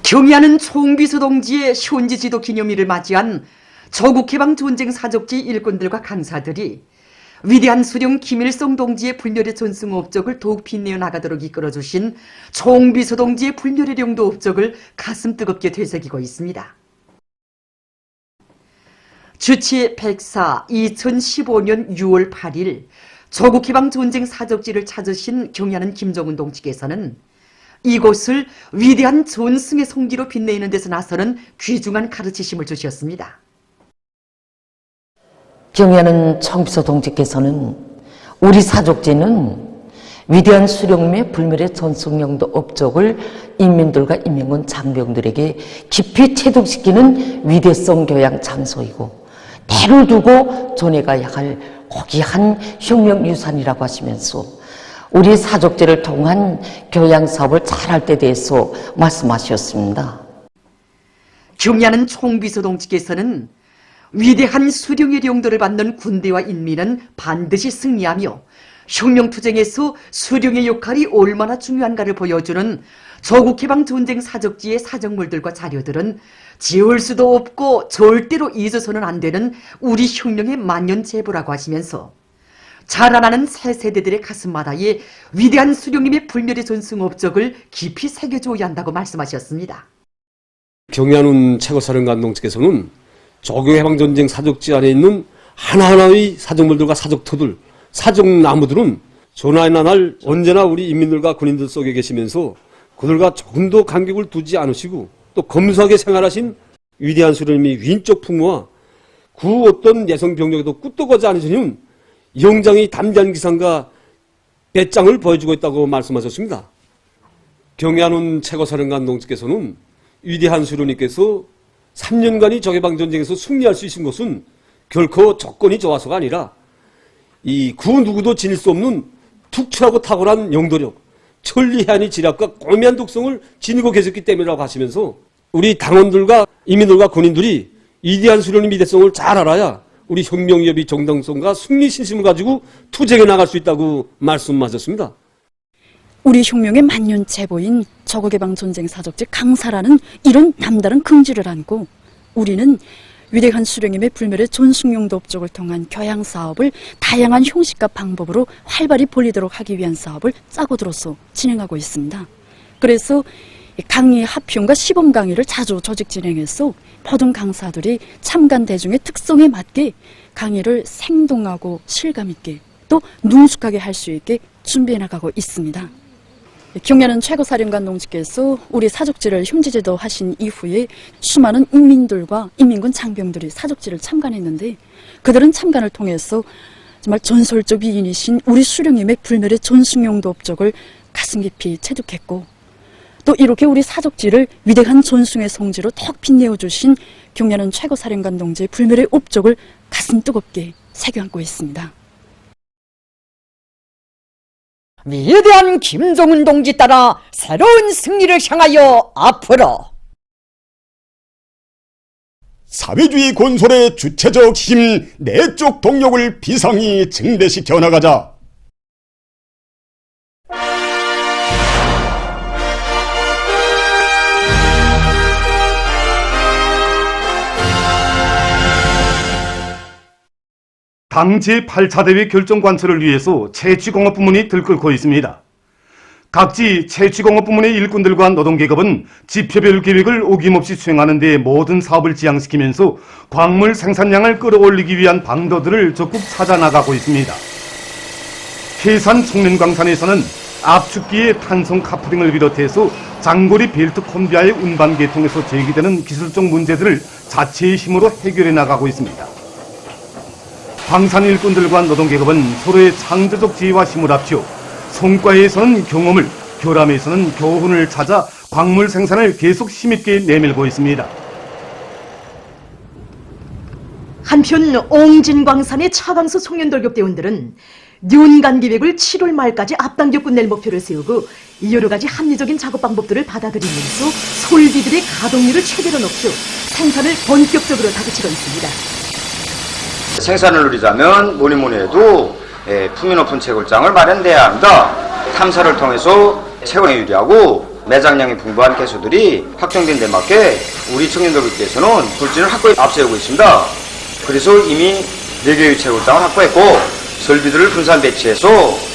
경의하는 총비서 동지의 현지 지도 기념일을 맞이한 조국해방 전쟁 사적지 일꾼들과 강사들이 위대한 수령 김일성 동지의 불멸의 전승 업적을 더욱 빛내어 나가도록 이끌어주신 총비서 동지의 불멸의 용도 업적을 가슴 뜨겁게 되새기고 있습니다. 주치 104 2015년 6월 8일 조국해방 전쟁 사적지를 찾으신 경의하는 김정은 동지께서는 이곳을 위대한 전승의 성지로 빛내는 데서 나서는 귀중한 가르치심을 주셨습니다. 경의하는 총비서 동지께서는 우리 사족지는 위대한 수령님의 불멸의 전승용도 업적을 인민들과 인민군 장병들에게 깊이 체득시키는 위대성 교양 장소이고 대를 두고 전해가야 할 고귀한 혁명 유산이라고 하시면서 우리 사족지를 통한 교양 사업을 잘할 때 대해서 말씀하셨습니다. 경의하는 총비서 동지께서는 위대한 수령의 용도를 받는 군대와 인민은 반드시 승리하며 혁명투쟁에서 수령의 역할이 얼마나 중요한가를 보여주는 조국해방 전쟁 사적지의 사적물들과 자료들은 지울 수도 없고 절대로 잊어서는 안 되는 우리 혁명의 만년제보라고 하시면서 자라나는 새 세대들의 가슴마다에 위대한 수령님의 불멸의 전승 업적을 깊이 새겨줘야 한다고 말씀하셨습니다. 경의하는 최고사령관 동지께서는 조국해방전쟁 사적지 안에 있는 하나하나의 사적물들과 사적터들, 사적나무들은 전하나 날 언제나 우리 인민들과 군인들 속에 계시면서 그들과 조금도 간격을 두지 않으시고 또 검소하게 생활하신 위대한 수령님의 위인적 풍모와 그 어떤 예성 병력에도 끄떡하지 않으시는 영장의 담대한 기상과 배짱을 보여주고 있다고 말씀하셨습니다. 경의하는 최고사령관 동지께서는 위대한 수령님께서 3년간의 조국해방전쟁에서 승리할 수 있는 것은 결코 조건이 좋아서가 아니라 그 누구도 지닐 수 없는 특출하고 탁월한 영도력, 천리해안의 지략과 고미한 독성을 지니고 계셨기 때문이라고 하시면서 우리 당원들과 인민들과 군인들이 위대한 수령님 위대성을 잘 알아야 우리 혁명기업의 정당성과 승리 신심을 가지고 투쟁해 나갈 수 있다고 말씀하셨습니다. 우리 혁명의 만년제보인 조국해방전쟁 사적지 강사라는 이런 남다른 긍지를 안고 우리는 위대한 수령님의 불멸의 전승용도 업적을 통한 교양 사업을 다양한 형식과 방법으로 활발히 벌이도록 하기 위한 사업을 짜고 들어서 진행하고 있습니다. 그래서 강의 합평과 시범 강의를 자주 조직 진행해서 모든 강사들이 참관 대중의 특성에 맞게 강의를 생동하고 실감 있게 또 능숙하게 할 수 있게 준비해 나가고 있습니다. 경의하는 최고사령관 동지께서 우리 사적지를 흉지제도 하신 이후에 수많은 인민들과 인민군 장병들이 사적지를 참관했는데 그들은 참관을 통해서 정말 전설적 위인이신 우리 수령님의 불멸의 전승용도 업적을 가슴 깊이 체득했고 또 이렇게 우리 사적지를 위대한 전승의 성지로 턱 빛내어주신 경의하는 최고사령관 동지의 불멸의 업적을 가슴 뜨겁게 새겨안고 있습니다. 위대한 김정은 동지 따라 새로운 승리를 향하여 앞으로 사회주의 건설의 주체적 힘, 내적 동력을 비상히 증대시켜 나가자. 당 제8차 대회 결정 관철을 위해서 채취공업 부문이 들끓고 있습니다. 각지 채취공업 부문의 일꾼들과 노동계급은 지표별 계획을 어김없이 수행하는 데 모든 사업을 지향시키면서 광물 생산량을 끌어올리기 위한 방도들을 적극 찾아나가고 있습니다. 해산 청년광산에서는 압축기의 탄성 카프링을 비롯해서 장거리 벨트 콤비아의 운반 계통에서 제기되는 기술적 문제들을 자체의 힘으로 해결해 나가고 있습니다. 광산 일꾼들과 노동계급은 서로의 창조적 지혜와 힘을 합쳐 성과에서는 경험을, 교람에서는 교훈을 찾아 광물 생산을 계속 힘있게 내밀고 있습니다. 한편 옹진광산의 차광수 송년돌격대원들은 연간 계획을 7월 말까지 앞당겨 끝낼 목표를 세우고 여러 가지 합리적인 작업 방법들을 받아들이면서 솔비들의 가동률을 최대로 높여 생산을 본격적으로 다그치고 있습니다. 생산을 누리자면 뭐니 해도 품위 높은 채굴장을 마련돼야 합니다. 탐사를 통해서 채굴에 유리하고 매장량이 풍부한 개소들이 확정된 데 맞게 우리 청년들께서는 굴진을 확고히 앞세우고 있습니다. 그래서 이미 4개의 채굴 땅을 확보했고 설비들을 분산 배치해서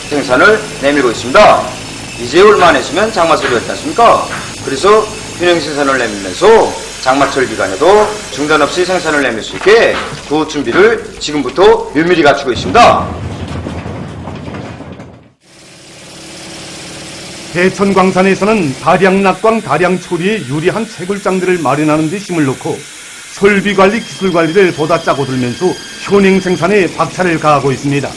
생산을 내밀고 있습니다. 이제 얼마 안 있으면 장마철이 왔지 않습니까? 그래서 균형 생산을 내밀면서 장마철 기간에도 중단 없이 생산을 내밀 수 있게 그 준비를 지금부터 면밀히 갖추고 있습니다. 대천광산에서는 다량 낙광, 다량 초리에 유리한 채굴장들을 마련하는 데 힘을 놓고 설비 관리, 기술 관리를 보다 짜고들면서 현행 생산에 박차를 가하고 있습니다.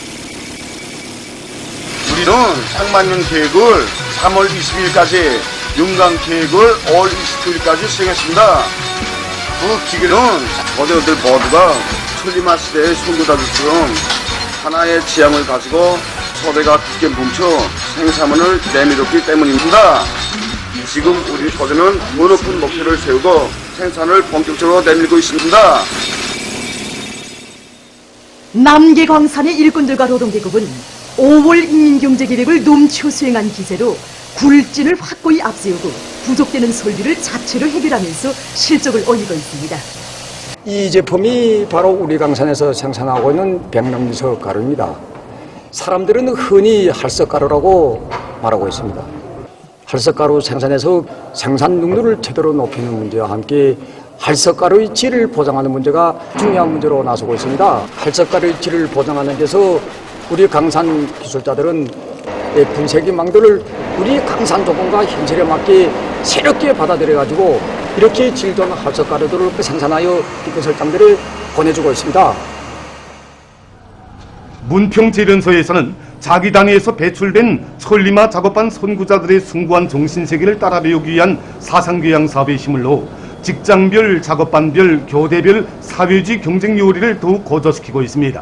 우리는 상만년 계획을 3월 22일까지, 윤강 계획을 5월 29일까지 수행했습니다. 그 기계는 저자들 모두가 천리마 시대의 선구자들처럼 하나의 지향을 가지고 소대가 굳게 뭉쳐 생산을 내밀었기 때문입니다. 지금 우리 소대는 더 높은 목표를 세우고 생산을 본격적으로 내밀고 있습니다. 남계광산의 일꾼들과 노동계급은 5월 인민경제계획을 넘쳐 수행한 기세로 굴진을 확고히 앞세우고 부족되는 설비를 자체로 해결하면서 실적을 올리고 있습니다. 이 제품이 바로 우리 강산에서 생산하고 있는 백남미석 가루입니다. 사람들은 흔히 할석가루라고 말하고 있습니다. 할석가루 생산에서 생산 능률을 제대로 높이는 문제와 함께 할석가루의 질을 보장하는 문제가 중요한 문제로 나서고 있습니다. 할석가루의 질을 보장하는 데서 우리 강산 기술자들은 분쇄기망들을 우리 강산 조건과 현실에 맞게 새롭게 받아들여가지고 이렇게 질 좋은 할석가루들을 생산하여 기술장들을 보내주고 있습니다. 문평재련소에서는 자기 단위에서 배출된 천리마 작업반 선구자들의 숭고한 정신세계를 따라 배우기 위한 사상교양 사업에 힘을 넣어 직장별, 작업반별, 교대별 사회주의 경쟁 요리를 더욱 고조시키고 있습니다.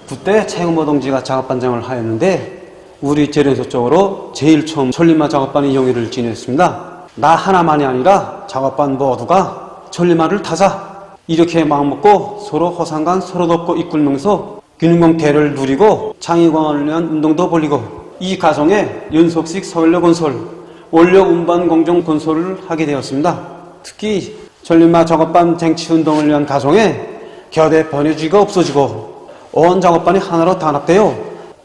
그때 채용노동지가 작업반장을 하였는데 우리 재련소 쪽으로 제일 처음 천리마 작업반의 영예를 지녔습니다. 나 하나만이 아니라 작업반 모두가 천리마를 타자 이렇게 마음먹고 서로 호상간 서로 돕고 이끌면서 균형대를 누리고 창의광을 위한 운동도 벌이고 이 과정에 연속식 서울역 건설, 원력 운반 공정 건설을 하게 되었습니다. 특히 천리마 작업반 쟁취운동을 위한 과정에 교대 번외주의가 없어지고 온 작업반이 하나로 단합되어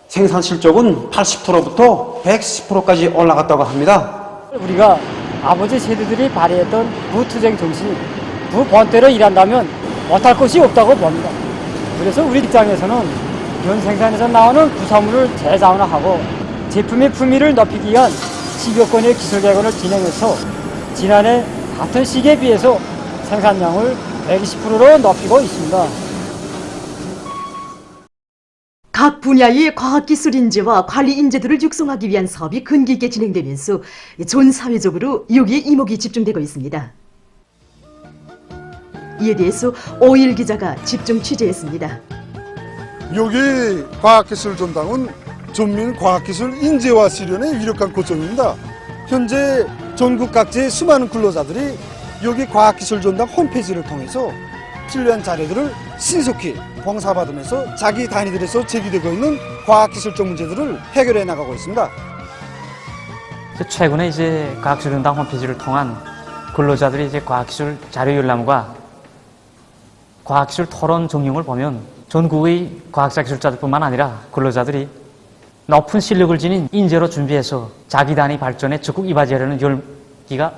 생산 실적은 80%부터 110%까지 올라갔다고 합니다. 우리가 아버지 세대들이 발휘했던 부투쟁 정신, 부본대로 일한다면 못할 것이 없다고 봅니다. 그래서 우리 직장에서는 현 생산에서 나오는 부산물을 재자원화하고 제품의 품위를 높이기 위한 10여 건의 기술 개선을 진행해서 지난해 같은 시기에 비해서 생산량을 120%로 높이고 있습니다. 각 분야의 과학기술 인재와 관리 인재들을 육성하기 위한 사업이 근기 있게 진행되면서 전 사회적으로 여기에 이목이 집중되고 있습니다. 이에 대해서 오일 기자가 집중 취재했습니다. 여기 과학기술 전당은 전민 과학기술 인재와 실현의 유력한 거점입니다. 현재 전국 각지의 수많은 근로자들이 여기 과학기술 전당 홈페이지를 통해서 필요한 자료들을 신속히 봉사받으면서 자기 단위들에서 제기되고 있는 과학기술적 문제들을 해결해 나가고 있습니다. 최근에 이제 과학기술 전당 홈페이지를 통한 근로자들이 이제 과학기술 자료 열람과 과학기술 토론 정령을 보면 전국의 과학자 기술자들뿐만 아니라 근로자들이 높은 실력을 지닌 인재로 준비해서 자기 단위 발전에 적극 이바지하려는 열기가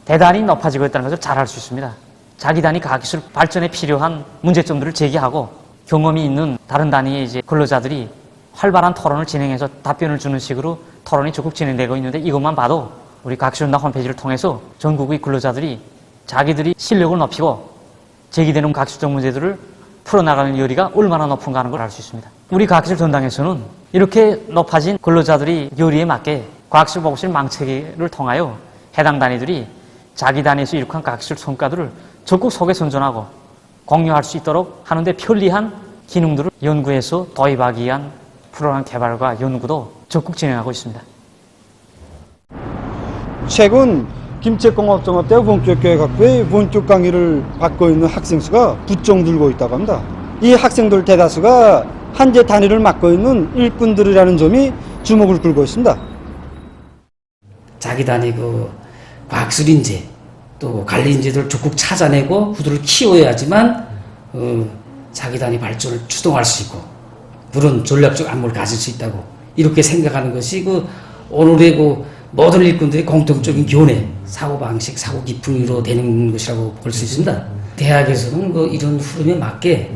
대단히 높아지고 있다는 것을 잘 알 수 있습니다. 자기 단위 과학기술 발전에 필요한 문제점들을 제기하고 경험이 있는 다른 단위의 이제 근로자들이 활발한 토론을 진행해서 답변을 주는 식으로 토론이 적극 진행되고 있는데 이것만 봐도 우리 과학기술 전당 홈페이지를 통해서 전국의 근로자들이 자기들이 실력을 높이고 제기되는 과학기술적 문제들을 풀어나가는 열의가 얼마나 높은가 하는 걸 알 수 있습니다. 우리 과학기술 전당에서는 이렇게 높아진 근로자들이 열의에 맞게 과학기술 보고실 망체계를 통하여 해당 단위들이 자기 단위에서 이룩한 과학기술 성과들을 적극 소개 선전하고 공유할 수 있도록 하는데 편리한 기능들을 연구해서 도입하기 위한 프로그램 개발과 연구도 적극 진행하고 있습니다. 최근 김책공업종합대 원격교육학부의 원격 강의를 받고 있는 학생 수가 부쩍 늘고 있다고 합니다. 이 학생들 대다수가 한제 단위를 맡고 있는 일꾼들이라는 점이 주목을 끌고 있습니다. 자기 단위 과학술 인재 또 관리 인재들을 적극 찾아내고 그들을 키워야지만 자기 단위 발전을 추동할 수 있고 그런 전략적 안목을 가질 수 있다고 이렇게 생각하는 것이 오늘의 모든 일꾼들의 공통적인 교내, 사고방식, 사고 깊이로 되는 것이라고 볼 수 있습니다. 대학에서는 이런 흐름에 맞게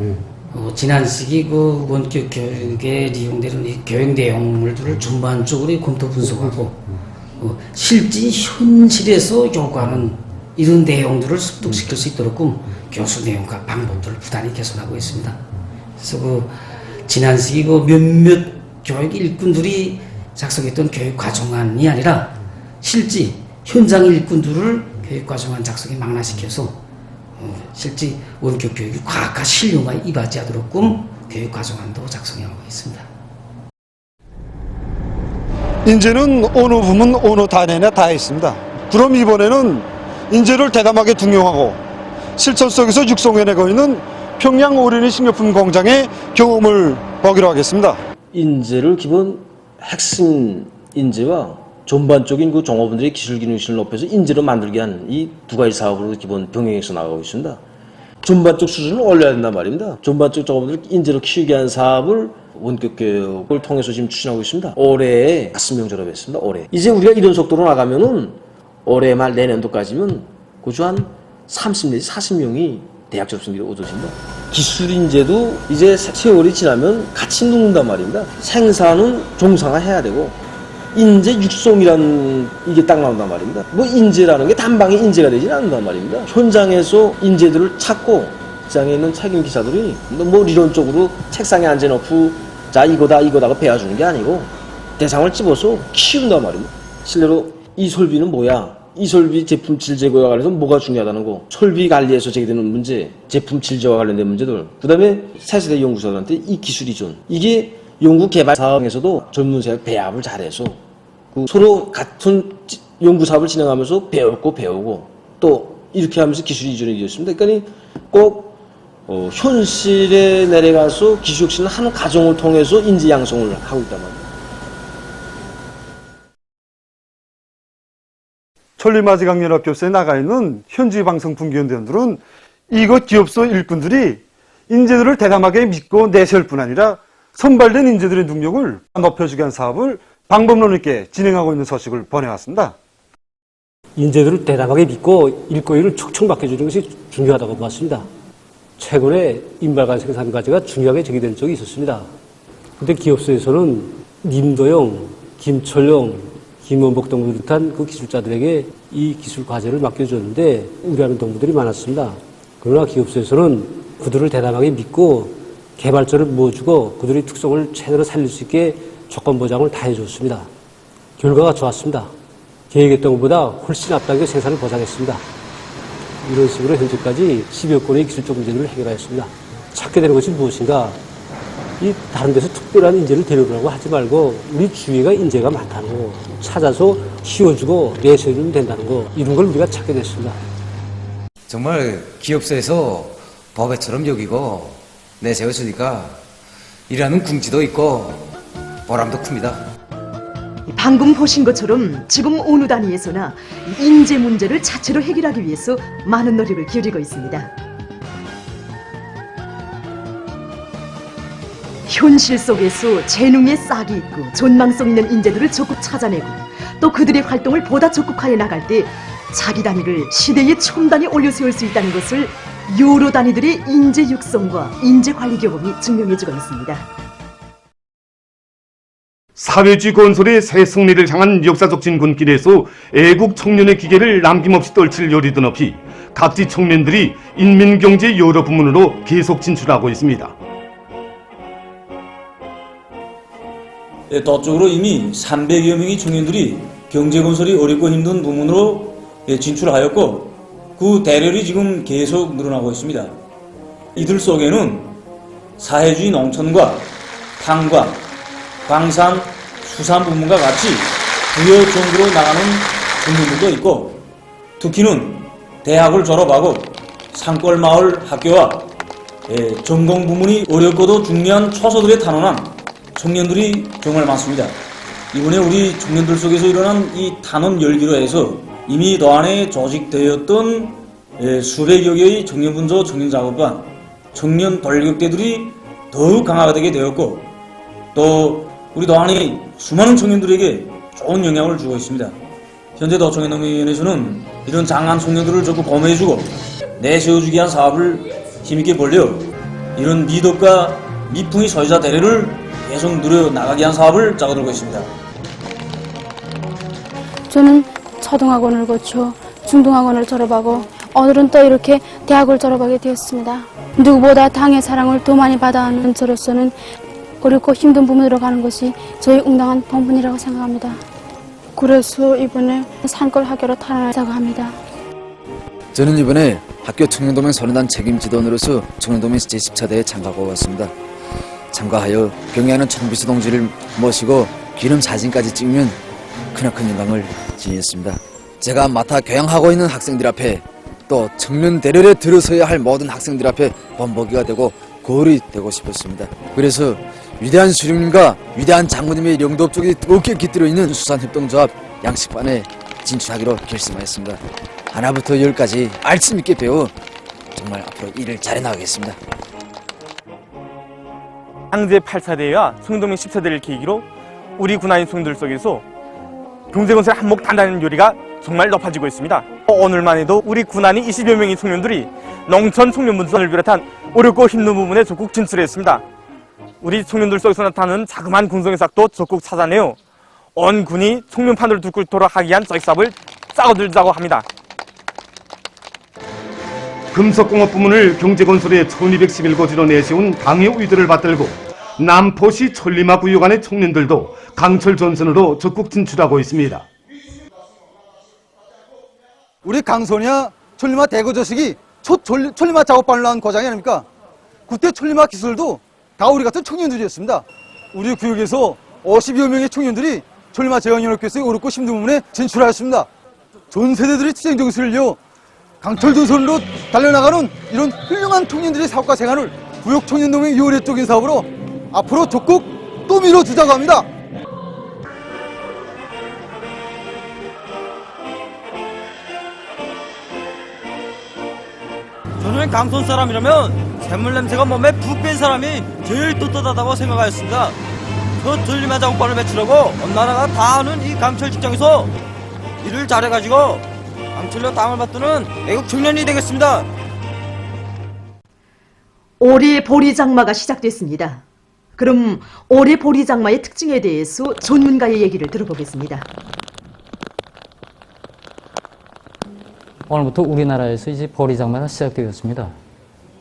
지난 시기 원격 교육에 이용되는 이 교육 내용물들을 전반적으로 검토 분석하고 실제 현실에서 요구하는 이런 내용들을 습득시킬 수 있도록 교수 내용과 방법들을 부단히 개선하고 있습니다. 그래서 지난 시기 몇몇 교육 일꾼들이 작성했던 교육 과정안이 아니라 실제 현장 일꾼들을 교육 과정안 작성에 망라시켜서 실제 원격 교육이 과학과 실용화에 이바지하도록 교육 과정안도 작성하고 있습니다. 인재는 어느 부문 어느 단위나 다 있습니다. 그럼 이번에는 인재를 대담하게 등용하고 실천 속에서 육성해내고 있는 평양 어린이 식료품 공장의 경험을 보기로 하겠습니다. 인재를 기본 핵심 인재와 전반적인 종업원들의 기술 기능실을 높여서 인재로 만들게 한 이 두 가지 사업으로 기본 병행해서 나가고 있습니다. 전반적 수준을 올려야 된단 말입니다. 전반적 종업원들을 인재로 키우게 한 사업을 원격 교육을 통해서 지금 추진하고 있습니다. 올해에 5명 졸업했습니다. 올해. 이제 우리가 이런 속도로 나가면은 올해 말 내년도까지면 고주 한 30 내지 40명이 대학 졸업생들이 얻어집니다. 기술 인재도 이제 세월이 지나면 같이 눕는단 말입니다. 생산은 종상화해야 되고 인재 육성이라는 이게 딱 나온단 말입니다. 인재라는 게 단방에 인재가 되지는 않는단 말입니다. 현장에서 인재들을 찾고 직장에 있는 책임 기사들이 리론적으로 책상에 앉아놓고 자 이거다 하고 배워주는 게 아니고 대상을 집어서 키운단 말입니다. 실례로 이 설비는 뭐야? 이 설비 제품 질 제거와 관련해서 뭐가 중요하다는 거, 설비 관리에서 제기되는 문제, 제품 질 제거와 관련된 문제들, 그 다음에 차세대 연구소들한테 이 기술 이전, 이게 연구 개발 사업에서도 전문사의 배합을 잘해서 서로 같은 연구 사업을 진행하면서 배우고 또 이렇게 하면서 기술 이전이 되었습니다. 그러니까 꼭 현실에 내려가서 기술 혁신을 하는 과정을 통해서 인재 양성을 하고 있단 말입니다. 천리마지강연합교수에 나가 있는 현지 방송 분기원대원들은 이곳 기업소 일꾼들이 인재들을 대담하게 믿고 내세울 뿐 아니라 선발된 인재들의 능력을 높여주게 한 사업을 방법론 있게 진행하고 있는 소식을 보내왔습니다. 인재들을 대담하게 믿고 일거리를 촉촉 맡겨주는 것이 중요하다고 보았습니다. 최근에 인발관 생산 과제가 중요하게 제기된 적이 있었습니다. 그런데 기업소에서는 님도영, 김철용, 김원복 동무 비롯한 그 기술자들에게 이 기술 과제를 맡겨줬는데 우려하는 동무들이 많았습니다. 그러나 기업소에서는 그들을 대담하게 믿고 개발자를 모아주고 그들의 특성을 최대로 살릴 수 있게 조건 보장을 다 해줬습니다. 결과가 좋았습니다. 계획했던 것보다 훨씬 앞당겨 생산을 보장했습니다. 이런 식으로 현재까지 10여 건의 기술적 문제를 해결하였습니다. 찾게 되는 것이 무엇인가? 이 다른 데서 특별한 인재를 데려오라고 하지 말고 우리 주위가 인재가 많다는 거, 찾아서 키워주고 내세우면 된다는 거, 이런 걸 우리가 찾게 됐습니다. 정말 기업소에서 법에처럼 여기고 내세워주니까 일하는 궁지도 있고 보람도 큽니다. 방금 보신 것처럼 지금 어느 단위에서나 인재 문제를 자체로 해결하기 위해서 많은 노력을 기울이고 있습니다. 현실 속에서 재능의 싹이 있고 전망성 있는 인재들을 적극 찾아내고 또 그들의 활동을 보다 적극화해 나갈 때 자기 단위를 시대의 첨단에 올려세울 수 있다는 것을 여러 단위들의 인재 육성과 인재 관리 경험이 증명해주고 있습니다. 사회주의 건설의 새 승리를 향한 역사적 진군길에서 애국 청년의 기계를 남김없이 떨칠 요리도 높이 각지 청년들이 인민경제 여러 부문으로 계속 진출하고 있습니다. 덧쪽으로 이미 300여 명의 청년들이 경제건설이 어렵고 힘든 부문으로 진출하였고 그 대열이 지금 계속 늘어나고 있습니다. 이들 속에는 사회주의 농촌과 탄광, 광산, 수산 부문과 같이 부여 정도로 나가는 청년들도 있고 특히는 대학을 졸업하고 산골마을 학교와 전공 부문이 어렵고도 중요한 초소들에 탄원한 청년들이 정말 많습니다. 이번에 우리 청년들 속에서 일어난 이 탄원 열기로 해서 이미 더 안에 조직되었던 수백여 개의 청년분조 청년작업반, 청년 돌격대들이 더욱 강화가 되게 되었고, 또 우리 더 안에 수많은 청년들에게 좋은 영향을 주고 있습니다. 현재 더청년노무위원회에서는 이런 장한 청년들을 적극 고무해주고 내세워주기 위한 사업을 힘있게 벌려 이런 미덕과 미풍의 소유자 대례를 계속 누려나가기 위한 사업을 짜고들고 있습니다. 저는 초등학원을 거쳐 중등학원을 졸업하고 오늘은 또 이렇게 대학을 졸업하게 되었습니다. 누구보다 당의 사랑을 더 많이 받아하는 저로서는 어렵고 힘든 부문으로 가는 것이 저의 응당한 본분이라고 생각합니다. 그래서 이번에 산골 학교로 탈환하자고 합니다. 저는 이번에 학교 청년도맹 선언단 책임지도원으로서 청년도맹 제10차대에 참가하고 왔습니다. 참가하여 경의하는 청비서 동지를 모시고 기념 사진까지 찍으면 크나큰 영광을 지녔습니다. 제가 맡아 교양하고 있는 학생들 앞에 또 청년 대열에 들어서야 할 모든 학생들 앞에 본보기가 되고 거울이 되고 싶었습니다. 그래서 위대한 수령님과 위대한 장모님의 영도 쪽이 뜨겁게 깃들어 있는 수산협동조합 양식반에 진출하기로 결심하였습니다. 하나부터 10까지 알씀 있게 배워 정말 앞으로 일을 잘해 나가겠습니다. 항제 8차대와 청년도맹 10차대를 계기로 우리 군안인 청년들 속에서 경제건설 한몫 단단한 요리가 정말 높아지고 있습니다. 오늘만 해도 우리 군안인 20여 명의 청년들이 농촌 청년분전을 비롯한 어렵고 힘든 부분에 적극 진출했습니다. 우리 청년들 속에서 나타나는 자그마한 군성의삭도 적극 찾아내어 온 군이 청년판을 두 꿇도록 하기 위한 조직사업을 짜고들자고 합니다. 금속공업 부문을 경제건설의 1211고지로 내세운 당의 의도를 받들고 남포시 천리마 구역 안의 청년들도 강철 전선으로 적극 진출하고 있습니다. 우리 강선이야 천리마 대거저식이 첫 천리마 작업반을 낳은 과장이 아닙니까? 그때 천리마 기술도 다 우리 같은 청년들이었습니다. 우리 구역에서 50여 명의 청년들이 천리마 제왕연합회에서 어렵고 힘든 부분에 진출하였습니다. 전 세대들이 투쟁 정신을 이어 강철 전선으로 달려나가는 이런 훌륭한 청년들의 사업과 생활을 구역 청년동맹 요래적인 사업으로 앞으로 적극 또 밀어주자고 합니다. 저는 강촌 사람이라면 샘물 냄새가 몸에 푹 뺀 사람이 제일 떳떳하다고 생각하였습니다. 저 전리마 작업반을 배출하고 온 나라가 다 아는 이 강철 직장에서 일을 잘해가지고 강철로 땅을 받드는 애국 청년이 되겠습니다. 올해 보리장마가 시작됐습니다. 그럼 올해 보리장마의 특징에 대해서 전문가의 얘기를 들어보겠습니다. 오늘부터 우리나라에서 이제 보리장마가 시작되었습니다.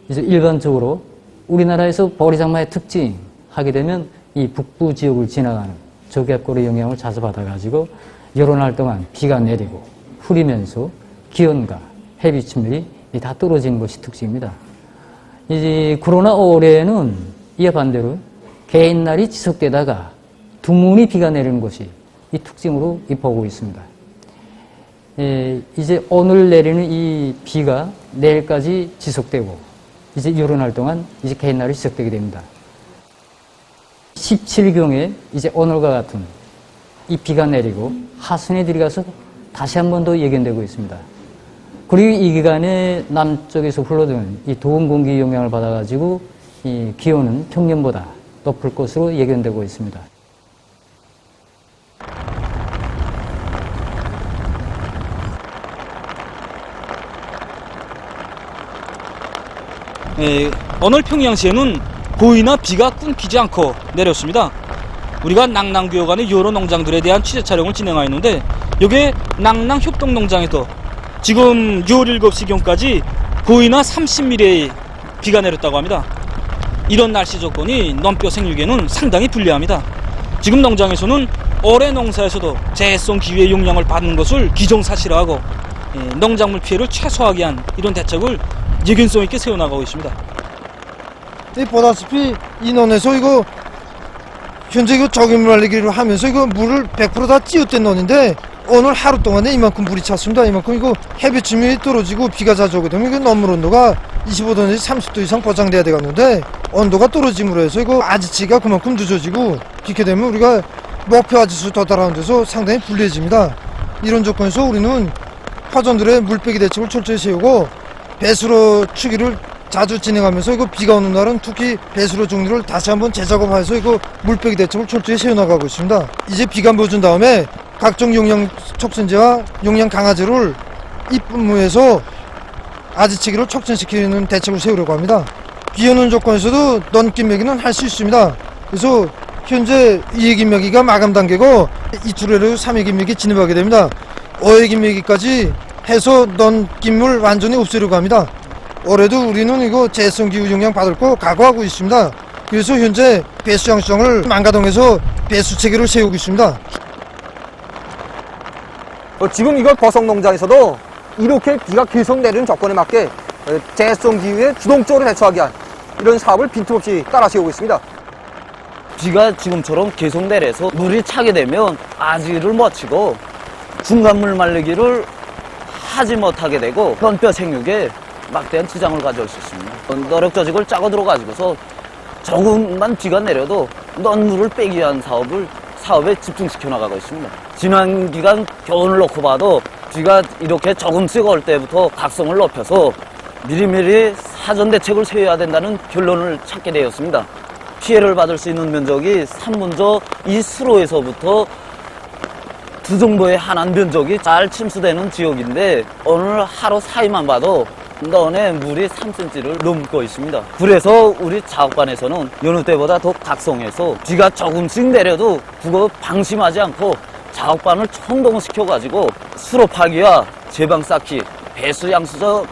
이제 일반적으로 우리나라에서 보리장마의 특징 하게 되면 이 북부 지역을 지나가는 저기압골의 영향을 자주 받아가지고 여러 날 동안 비가 내리고 흐리면서 기온과 해비 침률이 다 떨어지는 것이 특징입니다. 이제 그러나 올해는 이와 반대로 개인날이 지속되다가 드문이 비가 내리는 것이 이 특징으로 보고 있습니다. 이제 오늘 내리는 이 비가 내일까지 지속되고 이제 여러 날 동안 이제 개인날이 지속되게 됩니다. 17경에 이제 오늘과 같은 이 비가 내리고 하순에 들어가서 다시 한 번 더 예견되고 있습니다. 그리고 이 기간에 남쪽에서 흘러드는 이 더운 공기 영향을 받아가지고 이 기온은 평년보다 높을 것으로 예견되고 있습니다. 오늘 평양시에는 거의나 비가 끊기지 않고 내렸습니다. 우리가 낭낭교역 안의 여러 농장들에 대한 취재 촬영을 진행하였는데 여기에 낭낭협동농장에서 지금 6월 7시경까지 거의나 30mm의 비가 내렸다고 합니다. 이런 날씨 조건이 논뼈 생육에는 상당히 불리합니다. 지금 농장에서는 올해 농사에서도 재해성 기후의 영향을 받는 것을 기정사실화하고 농작물 피해를 최소화하기 위한 이런 대책을 예견성 있게 세워나가고 있습니다. 보다시피 이 논에서 이거 현재 이거 적임물 알리기를 하면서 이거 물을 100% 다 찌웠던 논인데 오늘 하루 동안에 이만큼 물이 찼습니다. 이만큼 이거 해배침이 떨어지고 비가 자주 오게 되면 이거 논물 온도가 25도 내지 30도 이상 보장돼야 되겠는데 온도가 떨어짐으로 해서 이거 아지치가 그만큼 늦어지고 이렇게 되면 우리가 목표화 지수 도달하는 데서 상당히 불리해집니다. 이런 조건에서 우리는 파전들의 물빼기 대책을 철저히 세우고 배수로 추기를 자주 진행하면서 이거 비가 오는 날은 특히 배수로 종류를 다시 한번 재작업해서 이거 물빼기 대책을 철저히 세워나가고 있습니다. 이제 비가 멎은 다음에 각종 용량 촉진제와 용량 강화제를 입분무해서 아지치기를 촉진시키는 대책을 세우려고 합니다. 비 오는 조건에서도 넌김매기는 할 수 있습니다. 그래서 현재 2회 김매기가 마감 단계고 이틀 후에 3회 김매기 진입하게 됩니다. 5회 김매기까지 해서 넌김을 완전히 없애려고 합니다. 올해도 우리는 이거 재성기후 영향 받을 거 각오하고 있습니다. 그래서 현재 배수 양수장을 망가동해서 배수 체계를 세우고 있습니다. 지금 이거 버섯농장에서도 이렇게 비가 계속 내리는 조건에 맞게 재성기후에 주동적으로 대처하기 위한 이런 사업을 빈틈없이 따라 세우고 있습니다. 비가 지금처럼 계속 내려서 물이 차게 되면 아지를 못 치고 중간물 말리기를 하지 못하게 되고 넌뼈 생육에 막대한 지장을 가져올 수 있습니다. 너력저직을 짜고 들어가지고서 조금만 비가 내려도 넌물을 빼기 위한 사업에 집중시켜 나가고 있습니다. 지난 기간 교훈을 놓고 봐도 비가 이렇게 조금씩 올 때부터 각성을 높여서 미리미리 사전 대책을 세워야 된다는 결론을 찾게 되었습니다. 피해를 받을 수 있는 면적이 3분조 이 수로에서부터 두 정도의 한한 면적이 잘 침수되는 지역인데 오늘 하루 사이만 봐도 넌에 물이 3cm를 넘고 있습니다. 그래서 우리 작업관에서는 여느 때보다 더 각성해서 비가 조금씩 내려도 그거 방심하지 않고 작업관을 총동시켜가지고 수로 파기와 제방 쌓기, 배수 양수저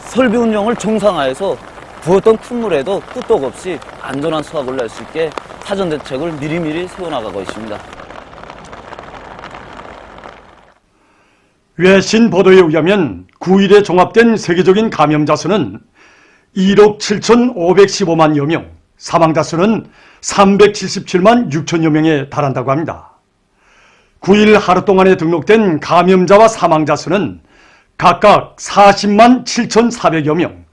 설비 운영을 정상화해서 부었던 큰 물에도 끄떡 없이 안전한 수확을 낼 수 있게 사전 대책을 미리미리 세워나가고 있습니다. 외신 보도에 의하면 9일에 종합된 세계적인 감염자 수는 1억 7,515만여 명, 사망자 수는 377만 6천여 명에 달한다고 합니다. 9일 하루 동안에 등록된 감염자와 사망자 수는 각각 40만 7,400여 명,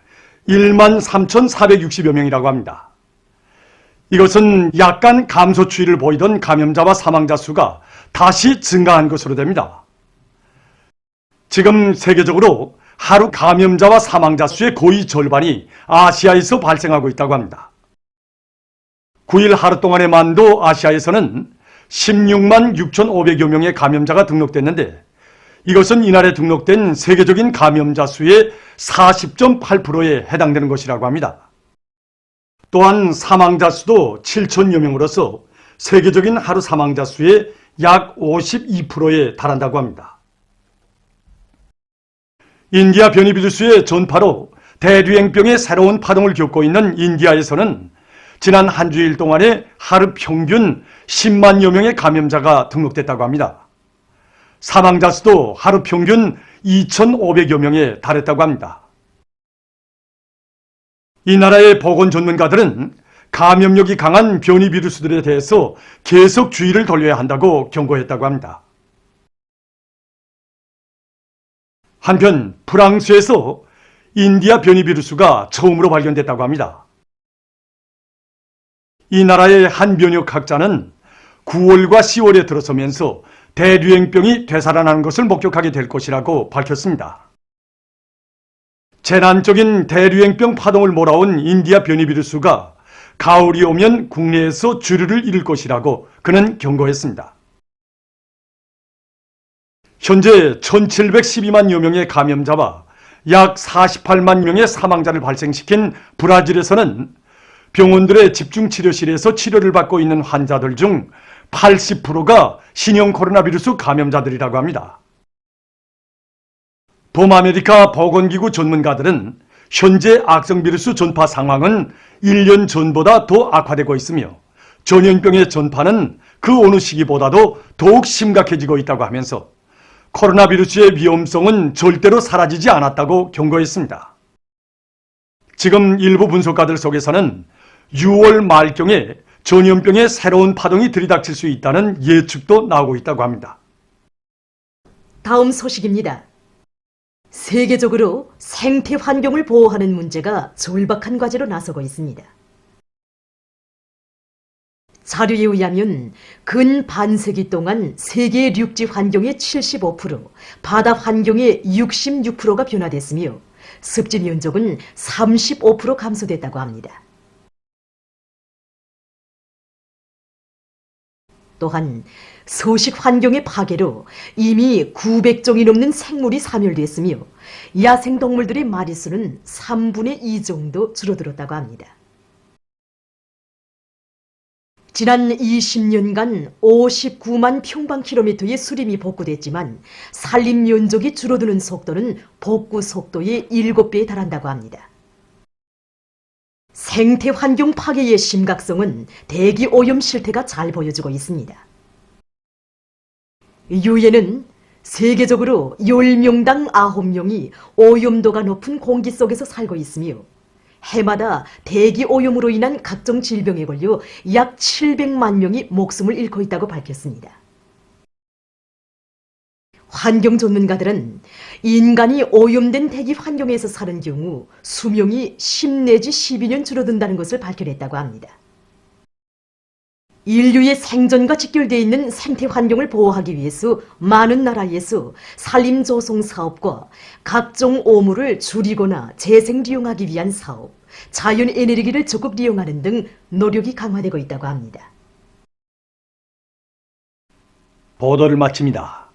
1만 3,460여 명이라고 합니다. 이것은 약간 감소 추이를 보이던 감염자와 사망자 수가 다시 증가한 것으로 됩니다. 지금 세계적으로 하루 감염자와 사망자 수의 거의 절반이 아시아에서 발생하고 있다고 합니다. 9일 하루 동안의 만도 아시아에서는 16만 6,500여 명의 감염자가 등록됐는데 이것은 이날에 등록된 세계적인 감염자 수의 40.8%에 해당되는 것이라고 합니다. 또한 사망자 수도 7천여 명으로서 세계적인 하루 사망자 수의 약 52%에 달한다고 합니다. 인디아 변이 비루스의 전파로 대류행병의 새로운 파동을 겪고 있는 인디아에서는 지난 한 주일 동안에 하루 평균 10만여 명의 감염자가 등록됐다고 합니다. 사망자 수도 하루 평균 2,500여 명에 달했다고 합니다. 이 나라의 보건 전문가들은 감염력이 강한 변이 비루스들에 대해서 계속 주의를 돌려야 한다고 경고했다고 합니다. 한편 프랑스에서 인디아 변이 비루스가 처음으로 발견됐다고 합니다. 이 나라의 한 면역학자는 9월과 10월에 들어서면서 대류행병이 되살아나는 것을 목격하게 될 것이라고 밝혔습니다. 재난적인 대류행병 파동을 몰아온 인디아 변이 비루스가 가을이 오면 국내에서 주류를 잃을 것이라고 그는 경고했습니다. 현재 1,712만여 명의 감염자와 약 48만 명의 사망자를 발생시킨 브라질에서는 병원들의 집중치료실에서 치료를 받고 있는 환자들 중 80%가 신형 코로나 비루스 감염자들이라고 합니다. 범아메리카 보건기구 전문가들은 현재 악성 비루스 전파 상황은 1년 전보다 더 악화되고 있으며 전염병의 전파는 그 어느 시기보다도 더욱 심각해지고 있다고 하면서 코로나 비루스의 위험성은 절대로 사라지지 않았다고 경고했습니다. 지금 일부 분석가들 속에서는 6월 말경에 전염병의 새로운 파동이 들이닥칠 수 있다는 예측도 나오고 있다고 합니다. 다음 소식입니다. 세계적으로 생태 환경을 보호하는 문제가 절박한 과제로 나서고 있습니다. 자료에 의하면 근 반세기 동안 세계 육지 환경의 75%, 바다 환경의 66%가 변화됐으며 습지 면적은 35% 감소됐다고 합니다. 또한 서식 환경의 파괴로 이미 900종이 넘는 생물이 사멸됐으며 야생동물들의 마리수는 3분의 2 정도 줄어들었다고 합니다. 지난 20년간 59만 평방킬로미터의 수림이 복구됐지만 산림 면적이 줄어드는 속도는 복구 속도의 7배에 달한다고 합니다. 생태 환경 파괴의 심각성은 대기 오염 실태가 잘 보여주고 있습니다. 유엔은 세계적으로 10명당 9명이 오염도가 높은 공기 속에서 살고 있으며 해마다 대기 오염으로 인한 각종 질병에 걸려 약 700만 명이 목숨을 잃고 있다고 밝혔습니다. 환경 전문가들은 인간이 오염된 대기 환경에서 사는 경우 수명이 10 내지 12년 줄어든다는 것을 밝혀냈다고 합니다. 인류의 생존과 직결되어 있는 생태 환경을 보호하기 위해서 많은 나라에서 산림 조성 사업과 각종 오물을 줄이거나 재생利用하기 위한 사업, 자연 에너지를 적극利用하는 등 노력이 강화되고 있다고 합니다. 보도를 마칩니다.